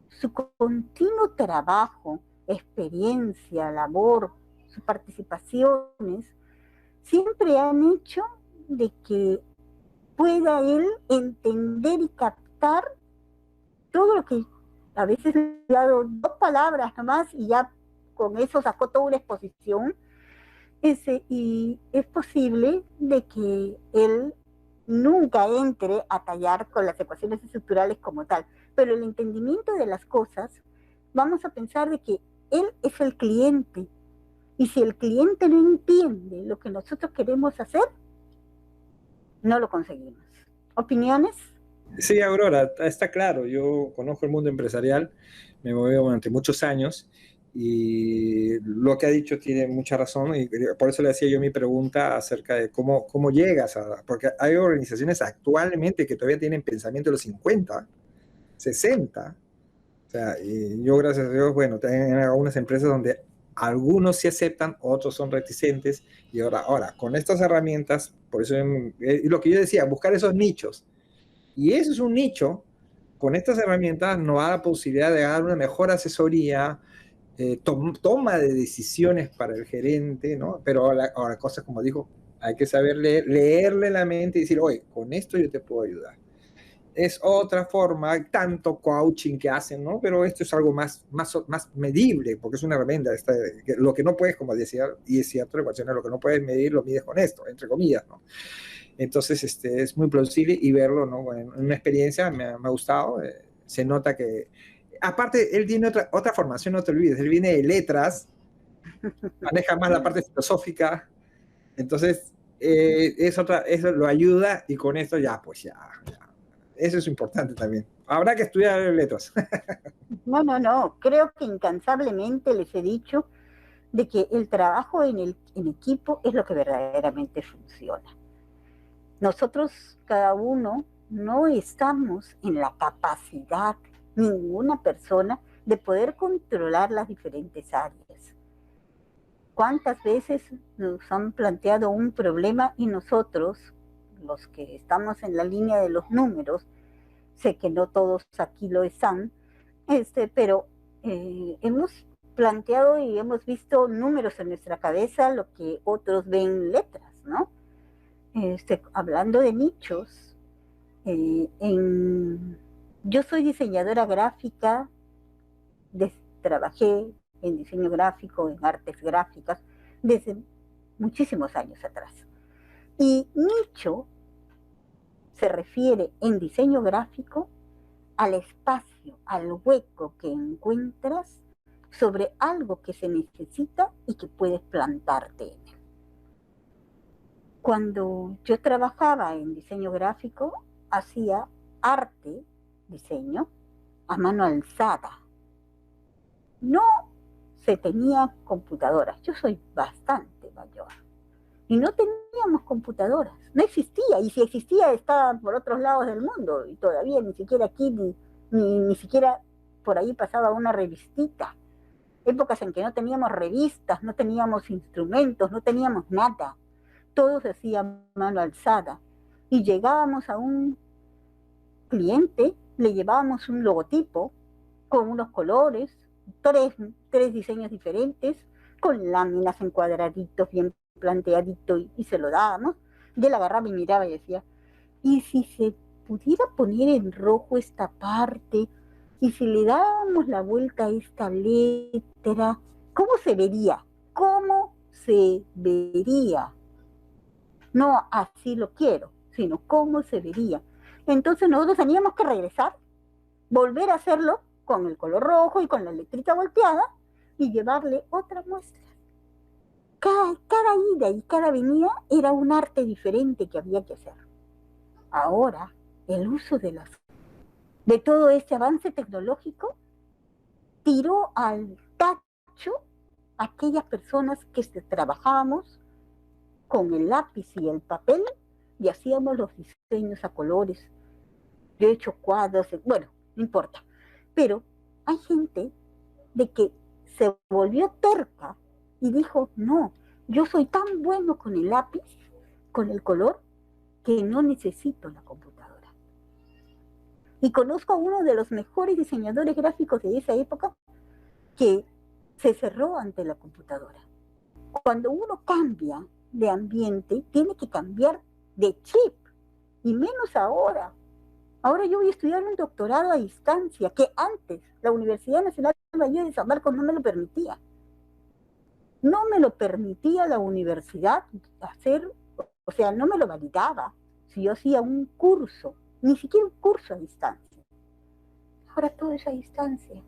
su continuo trabajo, experiencia, labor, sus participaciones, siempre han hecho de que pueda él entender y captar todo lo que a veces le he dado 2 palabras nomás y ya con eso sacó toda una exposición. Y es posible de que él nunca entre a tallar con las ecuaciones estructurales como tal, pero el entendimiento de las cosas, vamos a pensar de que él es el cliente, y si el cliente no entiende lo que nosotros queremos hacer, no lo conseguimos. ¿Opiniones? Sí, Aurora, está claro. Yo conozco el mundo empresarial, me moví durante muchos años Y lo que ha dicho tiene mucha razón, y por eso le hacía yo mi pregunta acerca de cómo llegas a... Porque hay organizaciones actualmente que todavía tienen pensamiento de los 50, 60. O sea, y yo, gracias a Dios, bueno, tengo algunas empresas donde algunos sí aceptan, otros son reticentes, y ahora con estas herramientas, por eso lo que yo decía, buscar esos nichos. Y eso es un nicho, con estas herramientas nos da la posibilidad de dar una mejor asesoría, toma de decisiones para el gerente, ¿no? Pero ahora cosas como dijo, hay que saber leerle la mente y decir, oye, con esto yo te puedo ayudar. Es otra forma, tanto coaching que hacen, ¿no? Pero esto es algo más medible, porque es una herramienta. Lo que no puedes, como decía, y es cierto, lo que no puedes medir, lo mides con esto, entre comillas, ¿no? Entonces, es muy plausible y verlo, ¿no? En una experiencia me ha gustado. Se nota que, aparte, él tiene otra formación, no te olvides, él viene de letras, maneja más la parte filosófica, entonces, eso lo ayuda, y con esto ya. Eso es importante también. Habrá que estudiar letras. No. Creo que incansablemente les he dicho de que el trabajo en equipo es lo que verdaderamente funciona. Nosotros, cada uno, no estamos en la capacidad, ninguna persona, de poder controlar las diferentes áreas. ¿Cuántas veces nos han planteado un problema y nosotros, los que estamos en la línea de los números, sé que no todos aquí lo están, pero hemos planteado y hemos visto números en nuestra cabeza, lo que otros ven letras, ¿no? Hablando de nichos, yo soy diseñadora gráfica, trabajé en diseño gráfico, en artes gráficas, desde muchísimos años atrás. Y nicho se refiere en diseño gráfico al espacio, al hueco que encuentras sobre algo que se necesita y que puedes plantarte en él. Cuando yo trabajaba en diseño gráfico, hacía arte, diseño, a mano alzada. No se tenía computadoras. Yo soy bastante mayor. Y no teníamos computadoras. No existía. Y si existía, estaban por otros lados del mundo. Y todavía ni siquiera aquí, ni siquiera por ahí pasaba una revistita. Épocas en que no teníamos revistas, no teníamos instrumentos, no teníamos nada. Todo se hacía a mano alzada. Y llegábamos a un cliente, le llevábamos un logotipo con unos colores, tres diseños diferentes, con láminas en cuadraditos bien planteadito, y se lo dábamos. Yo la agarraba y miraba y decía, ¿y si se pudiera poner en rojo esta parte? ¿Y si le dábamos la vuelta a esta letra? ¿Cómo se vería? ¿Cómo se vería? No así lo quiero, sino cómo se vería. Entonces nosotros teníamos que regresar, volver a hacerlo con el color rojo y con la letrita volteada y llevarle otra muestra. Cada ida y cada venida era un arte diferente que había que hacer. Ahora, el uso de todo este avance tecnológico tiró al tacho a aquellas personas que trabajábamos con el lápiz y el papel y hacíamos los diseños a colores. Yo he hecho cuadros, bueno, no importa. Pero hay gente de que se volvió terca y dijo, no, yo soy tan bueno con el lápiz, con el color, que no necesito la computadora. Y conozco a uno de los mejores diseñadores gráficos de esa época que se cerró ante la computadora. Cuando uno cambia de ambiente, tiene que cambiar de chip, y menos ahora. Ahora yo voy a estudiar un doctorado a distancia, que antes la Universidad Nacional Mayor de San Marcos no me lo permitía. No me lo permitía la universidad hacer, o sea, no me lo validaba si yo hacía un curso, ni siquiera un curso a distancia. Ahora todo es a distancia.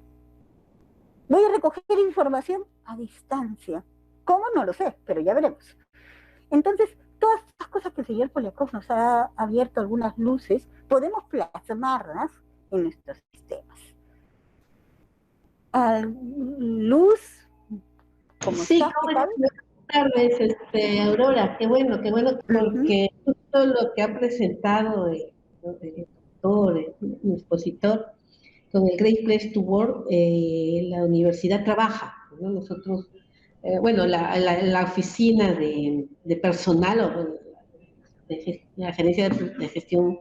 Voy a recoger información a distancia. ¿Cómo? No lo sé, pero ya veremos. Entonces, todas estas cosas que el señor Poliakov nos ha abierto algunas luces, podemos plasmarlas en nuestros sistemas. Luz, ¿cómo Sí, estás? ¿Qué tal? buenas tardes, Aurora, qué bueno, porque justo lo que ha presentado el doctor, mi expositor, con el Great Place to Work, la universidad trabaja, ¿no? Nosotros, bueno, la oficina de personal, o bueno, la gerencia de gestión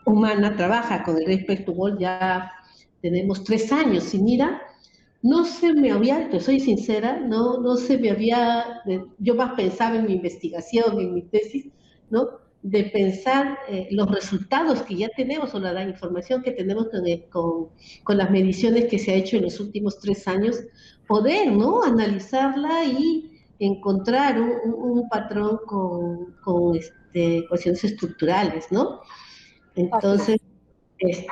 humana trabaja con el Great Place to Work, ya tenemos 3 años, y mira, no se me había, te soy sincera, no se me había, yo más pensaba en mi investigación, en mi tesis, ¿no? De pensar los resultados que ya tenemos o la información que tenemos con las mediciones que se ha hecho en los últimos 3 años, poder, ¿no? Analizarla y encontrar un patrón con cuestiones estructurales, ¿no? Entonces,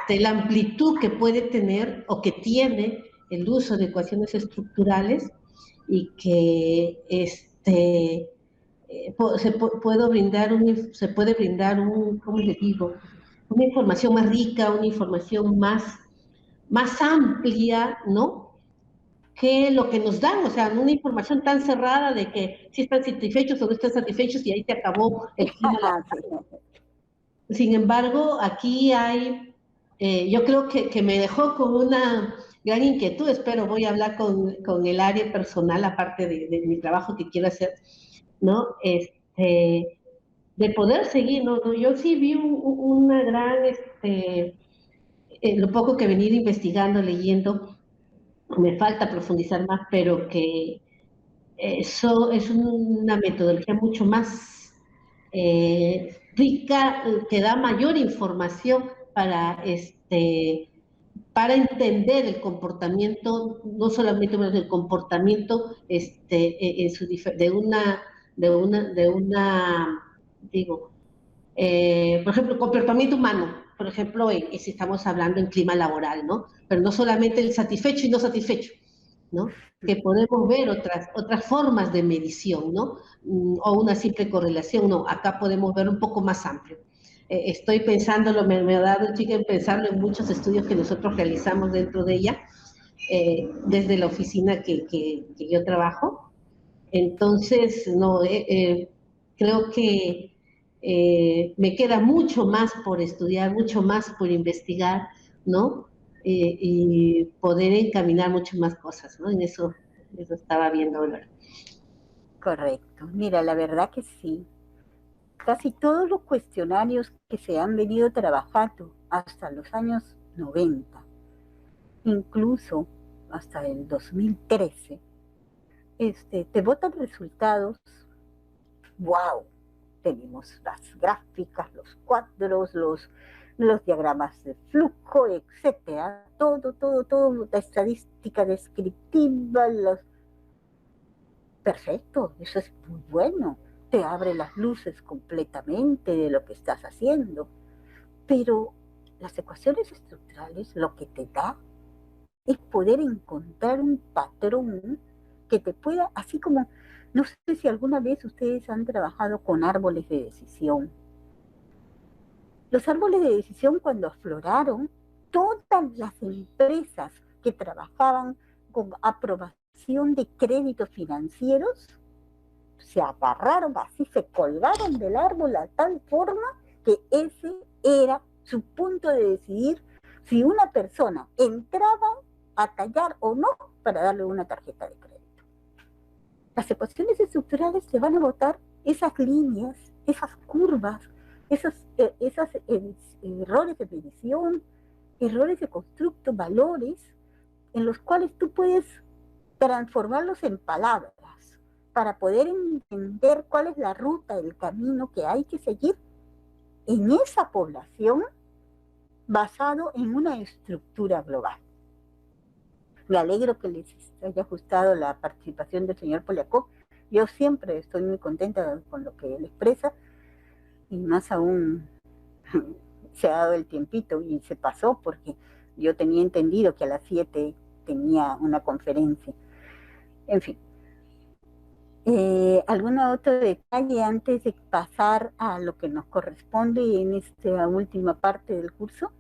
la amplitud que puede tener o que tiene el uso de ecuaciones estructurales, y que se puede brindar ¿cómo le digo? Una información más rica, una información más amplia, ¿no? Que lo que nos dan, o sea, una información tan cerrada de que si están satisfechos o no están satisfechos y ahí se acabó el clima. Sin embargo, aquí hay, yo creo que me dejó con una gran inquietud. Espero voy a hablar con el área personal, aparte de mi trabajo que quiero hacer, ¿no? De poder seguir, ¿no? Yo sí vi una gran, lo poco que he venido investigando, leyendo, me falta profundizar más, pero que eso es una metodología mucho más rica, que da mayor información para entender el comportamiento, no solamente el comportamiento digo, por ejemplo, comportamiento humano, por ejemplo, si estamos hablando en clima laboral, ¿no? Pero no solamente el satisfecho y no satisfecho, ¿no? Que podemos ver otras formas de medición, ¿no? O una simple correlación, no, acá podemos ver un poco más amplio. Estoy pensándolo, me ha dado el chico en pensarlo en muchos estudios que nosotros realizamos dentro de ella, desde la oficina que yo trabajo. Entonces, no, creo que me queda mucho más por estudiar, mucho más por investigar, ¿no? Y poder encaminar mucho más cosas, ¿no? En eso estaba viendo ahora. Correcto. Mira, la verdad que sí. Casi todos los cuestionarios que se han venido trabajando hasta los años 90, incluso hasta el 2013, te botan resultados. ¡Wow! Tenemos las gráficas, los cuadros, los diagramas de flujo, etcétera, todo, la estadística descriptiva, perfecto, eso es muy bueno, te abre las luces completamente de lo que estás haciendo, pero las ecuaciones estructurales lo que te da es poder encontrar un patrón que te pueda, así como, no sé si alguna vez ustedes han trabajado con árboles de decisión. Los árboles de decisión, cuando afloraron, todas las empresas que trabajaban con aprobación de créditos financieros se agarraron, así se colgaron del árbol a tal forma que ese era su punto de decidir si una persona entraba a tallar o no para darle una tarjeta de crédito. Las ecuaciones estructurales te van a botar esas líneas, esas curvas, esos errores de medición, errores de constructo, valores, en los cuales tú puedes transformarlos en palabras para poder entender cuál es la ruta, el camino que hay que seguir en esa población basado en una estructura global. Me alegro que les haya gustado la participación del señor Poliakov. Yo siempre estoy muy contenta con lo que él expresa, y más aún se ha dado el tiempito y se pasó, porque yo tenía entendido que a las 7 tenía una conferencia. En fin. ¿Algún otro detalle antes de pasar a lo que nos corresponde en esta última parte del curso?